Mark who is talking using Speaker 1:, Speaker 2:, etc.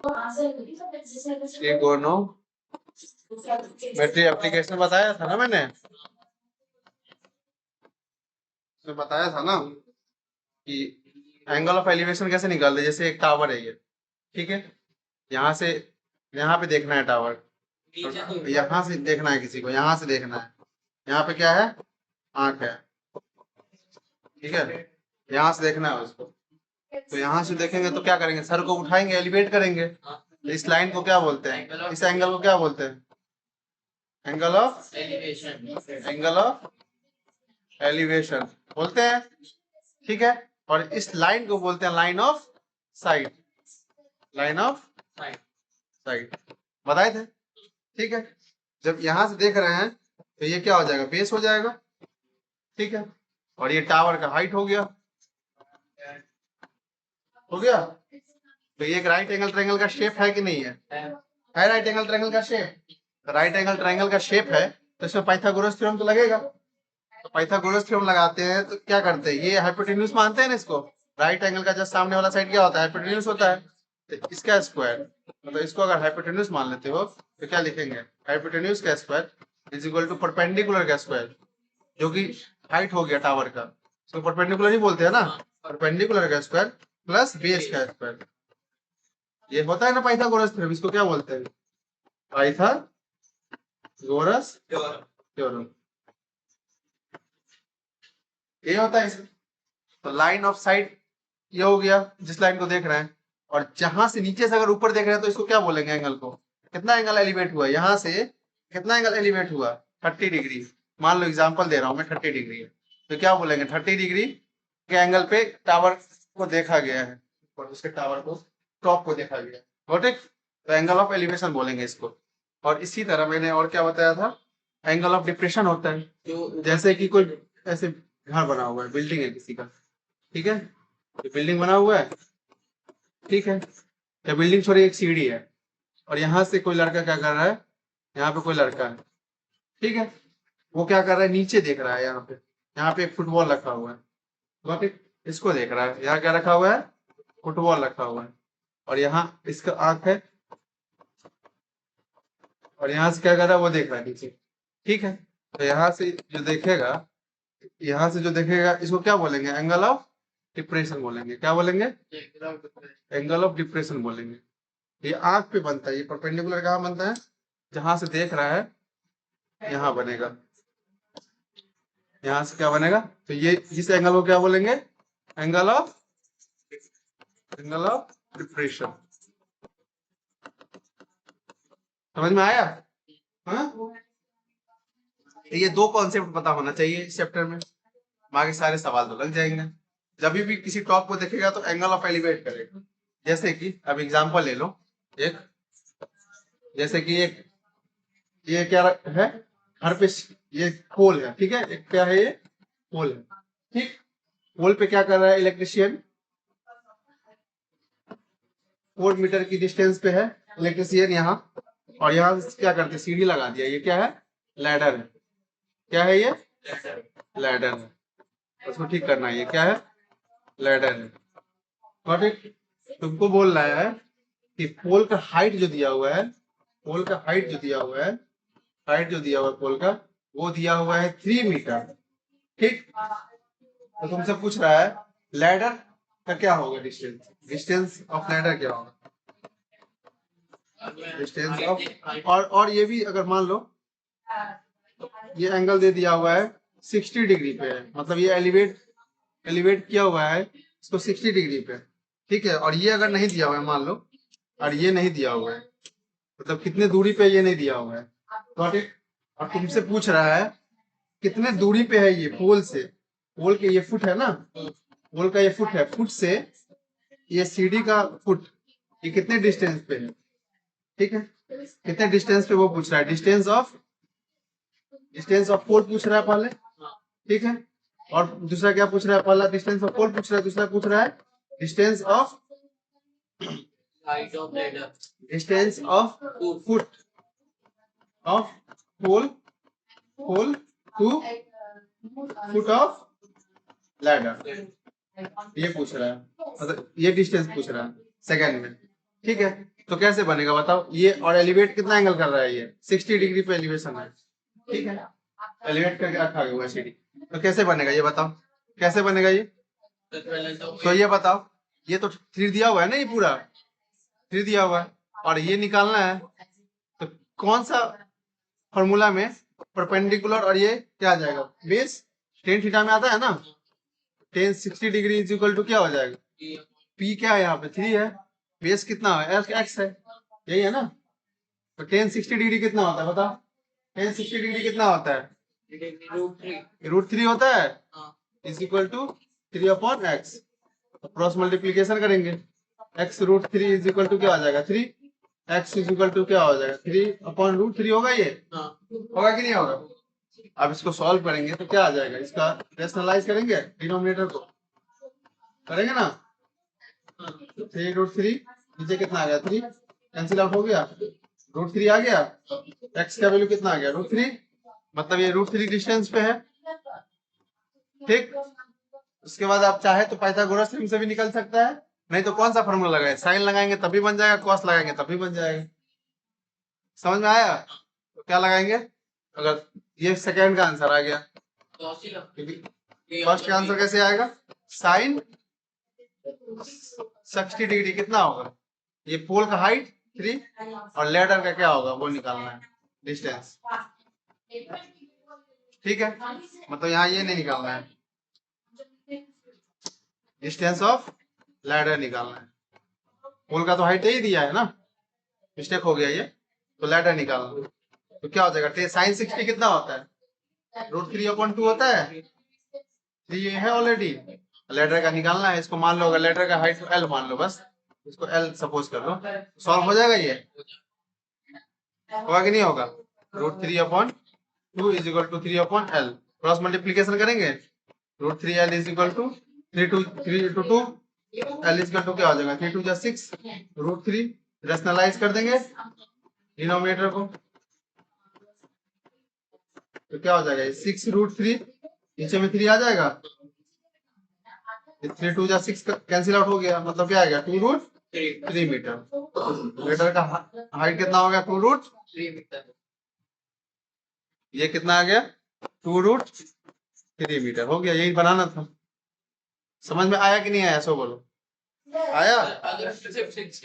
Speaker 1: Trigonometry application बताया था ना मैंने, उसमें बताया था ना कि एंगल ऑफ एलिवेशन कैसे निकालते, जैसे एक टावर है ये, ठीक है, यहाँ से यहाँ पे देखना है टावर, यहाँ से देखना है किसी को, यहाँ से देखना है, यहाँ पे क्या है, आंख है, ठीक है, यहाँ से देखना है उसको, तो यहाँ से देखेंगे तो क्या करेंगे, सर को उठाएंगे, एलिवेट करेंगे, तो इस लाइन को क्या बोलते हैं, इस एंगल को क्या बोलते हैं, angle of elevation, angle of elevation बोलते हैं, ठीक है, और इस लाइन को बोलते हैं line of site, line of site, बताए थे, ठीक है। जब यहां से देख रहे हैं तो ये क्या हो जाएगा, बेस हो जाएगा, ठीक है, और ये टावर का हाइट हो गया, हो गया, तो ये एक राइट एंगल ट्रायंगल का शेप है कि नहीं है राइट एंगल ट्रायंगल का शेप, राइट एंगल ट्रायंगल का शेप है, तो इसमें पाइथागोरस थ्योरम तो लगेगा, तो पाइथागोरस थ्योरम लगाते हैं तो क्या करते हैं, ये हाइपोटेन्यूज मानते हैं ना इसको, राइट एंगल का जस्ट सामने वाला साइड क्या होता है, हाइपोटेन्यूज होता है, तो इसका स्क्वायर, मतलब इसको अगर हाइपोटेन्यूज मान लेते हो तो क्या लिखेंगे, हाइपोटेन्यूज का square is equal to perpendicular का स्क्वायर, जो कि हाइट हो गया टावर का, इसको परपेंडिकुलर ही बोलते हैं ना, परपेंडिकुलर का स्क्वायर प्लस बेस का स्क्वायर, ये होता है ना पाइथागोरस थ्योरम, इसको क्या बोलते हैं, पाइथागोरस थ्योरम, ये होता है इसमें। तो लाइन ऑफ साइट ये हो गया जिस लाइन को देख रहे हैं, और जहां से नीचे से अगर ऊपर देख रहे हैं तो इसको क्या बोलेंगे, एंगल को, कितना एंगल एलिवेट हुआ यहाँ से, कितना एंगल एलिवेट हुआ, 30 डिग्री, मान लो एग्जांपल दे रहा हूं मैं, 30 डिग्री है, तो क्या बोलेंगे, 30 डिग्री के एंगल पे टावर को देखा गया है, और उसके टावर को टॉप को देखा गया है, ठीक, तो एंगल ऑफ एलिवेशन बोलेंगे इसको। और इसी तरह मैंने और क्या बताया था, एंगल ऑफ डिप्रेशन होता है, जैसे कि कोई ऐसे घर बना हुआ है, बिल्डिंग है किसी का, ठीक है, ये बिल्डिंग बना हुआ है, ठीक है, या बिल्डिंग छोड़ी एक सीढ़ी है, और यहाँ से कोई लड़का क्या कर रहा है, यहाँ पे कोई लड़का है, ठीक है, वो क्या कर रहा है, नीचे देख रहा है, यहाँ पे एक फुटबॉल रखा हुआ है, गॉट इट, इसको देख रहा है, यहाँ क्या रखा हुआ है, फुटबॉल रखा हुआ है, और यहाँ इसका आंख है, और यहाँ से क्या कर रहा है, वो देख रहा है नीचे, ठीक है, तो यहाँ से जो देखेगा, यहाँ से जो देखेगा इसको क्या बोलेंगे, एंगल ऑफ डिप्रेशन बोलेंगे, क्या बोलेंगे, एंगल ऑफ डिप्रेशन बोलेंगे। ये आंख पे बनता है, ये परपेंडिकुलर कहाँ बनता है, जहां से देख रहा है यहाँ बनेगा, यहाँ से क्या बनेगा, तो ये इस एंगल को क्या बोलेंगे, एंगल ऑफ डिप्रेशन, समझ में आया, हाँ? ये दो कॉन्सेप्ट पता होना चाहिए इस चैप्टर में, बाकी सारे सवाल तो लग जाएंगे। जब भी किसी टॉप को देखेगा तो एंगल ऑफ एलिवेट करेगा, जैसे कि अब एग्जांपल ले लो एक, जैसे कि एक ये क्या है, घर पे ये पोल है, ठीक है, एक क्या है, ये पोल है, ठीक, पोल पे क्या कर रहा है इलेक्ट्रिशियन, 4 मीटर की डिस्टेंस पे है इलेक्ट्रिशियन यहाँ, और यहाँ से क्या करते, सीढ़ी लगा दिया, ये क्या है, लैडर है, क्या है ये, लैडर है, उसको ठीक करना है, ये क्या है, लैडर है, ठीक, तुमको बोल रहा है कि पोल का हाइट जो दिया हुआ है, पोल का हाइट जो दिया हुआ है, हाइट जो दिया हुआ है पोल का, वो दिया हुआ है 3 मीटर, ठीक, तो तुमसे पूछ रहा है लैडर का क्या होगा डिस्टेंस, डिस्टेंस ऑफ लैडर क्या होगा, डिस्टेंस ऑफ, और ये भी अगर मान लो ये एंगल दे दिया हुआ है 60 डिग्री पे है, मतलब ये एलिवेट किया हुआ है इसको 60 डिग्री पे, ठीक है, और ये अगर नहीं दिया हुआ है मान लो, और ये नहीं दिया हुआ है, मतलब कितने दूरी पे ये नहीं दिया हुआ है, गॉट इट, और तुमसे पूछ रहा है कितने दूरी पे है ये पोल से, पोल के ये फुट है ना, पोल का ये फुट है, फुट से ये सीढ़ी का फुट, ये कितने डिस्टेंस पे है, ठीक है, कितने डिस्टेंस पे वो पूछ रहा है, डिस्टेंस ऑफ पोल पूछ रहा है पहले, ठीक है, और दूसरा क्या पूछ रहा है, पहला डिस्टेंस ऑफ पोल पूछ रहा है, दूसरा पूछ रहा है distance of foot of pole to foot of ladder, ये पूछ रहा है, मतलब ये डिस्टेंस पूछ रहा है सेकंड में, ठीक है, तो कैसे बनेगा बताओ? ये और एलिवेट कितना एंगल कर रहा है? ये 60 डिग्री पे एलिवेशन है, ठीक है, एलिवेट करके रखा हुआ है सीढ़ी। तो कैसे बनेगा ये बताओ, कैसे बनेगा ये? तो ये बताओ, ये तो 3 दिया हुआ है ना, ये पूरा 3 दिया हुआ है और ये निकालना है, तो कौन सा फॉर्मूला में परपेंडिकुलर और ये क्या आ जाएगा? बेस टेन थीटा में आता है ना, tan 60 degree is equal to क्या हो जाएगा? पी क्या है यहाँ पे? 3 है, बेस कितना है? एक्स है, यही है ना। तो टेन 60 डिग्री कितना होता है बताओ? टेन 60 डिग्री कितना होता है? √3 होता है, is equal to 3 upon x. Cross multiplication करेंगे, एक्स √3 इज इक्वल टू क्या आ जाएगा? 3। एक्स इज इक्वल टू क्या हो जाएगा? 3 अपॉन √3 होगा, ये होगा कि नहीं होगा? अब इसको सॉल्व करेंगे तो क्या आ जाएगा? इसका रेशनलाइज करेंगे, डिनोमिनेटर को करेंगे ना, 3√3 नीचे कितना आ गया? 3 कैंसिल आउट हो गया, √3 आ गया, एक्स का वैल्यू कितना आ गया? √3, मतलब ये √3 डिस्टेंस पे है, ठीक। उसके बाद आप चाहे तो पाइथागोरस थ्योरम से भी निकल सकता है, नहीं तो कौन सा फॉर्मूला लगाए? साइन लगाएंगे तभी बन जाएगा, कॉस लगाएंगे तभी बन जाएगा। समझ में आया? तो क्या लगाएंगे? अगर ये सेकंड का आंसर आ गया, फर्स्ट का आंसर कैसे आएगा? साइन 60 डिग्री कितना होगा? ये पोल का हाइट 3 और लेडर का क्या होगा वो निकालना है, डिस्टेंस, ठीक है। मतलब यहाँ ये नहीं निकालना है, डिस्टेंस ऑफ लैडर निकालना है। पोल का तो हाइट यही दिया है ना, मिस्टेक हो गया ये, तो लैडर निकालना। तो क्या हो जाएगा? साइन 60 कितना होता है? √3/2 होता है, 3 ये है ऑलरेडी, लेटर का निकालना है। इसको मान लो, अगर लेटर का हाइट L मान लो, बस इसको L सपोज कर लो, सॉल्व हो जाएगा। ये होगा कि नहीं होगा? √3/2 is equal to 3/L, cross multiplication करेंगे, √3L is equal to 3 2 L is equal to क्या हो जाएगा? 3 2 6, √3 रेशनलाइज कर देंगे डिनोमिनेटर को, तो क्या हो जाएगा? 6√3 नीचे में 3 आ जाएगा, 3 2 6 कैंसिल आउट हो गया, मतलब क्या आ गया? 2√3 मीटर। मीटर का हाइट कितना हो गया? 2√3 मीटर। ये कितना आ गया? 2√3 मीटर हो गया, यही बनाना था। समझ में आया कि नहीं आया? सो बोलो, आया?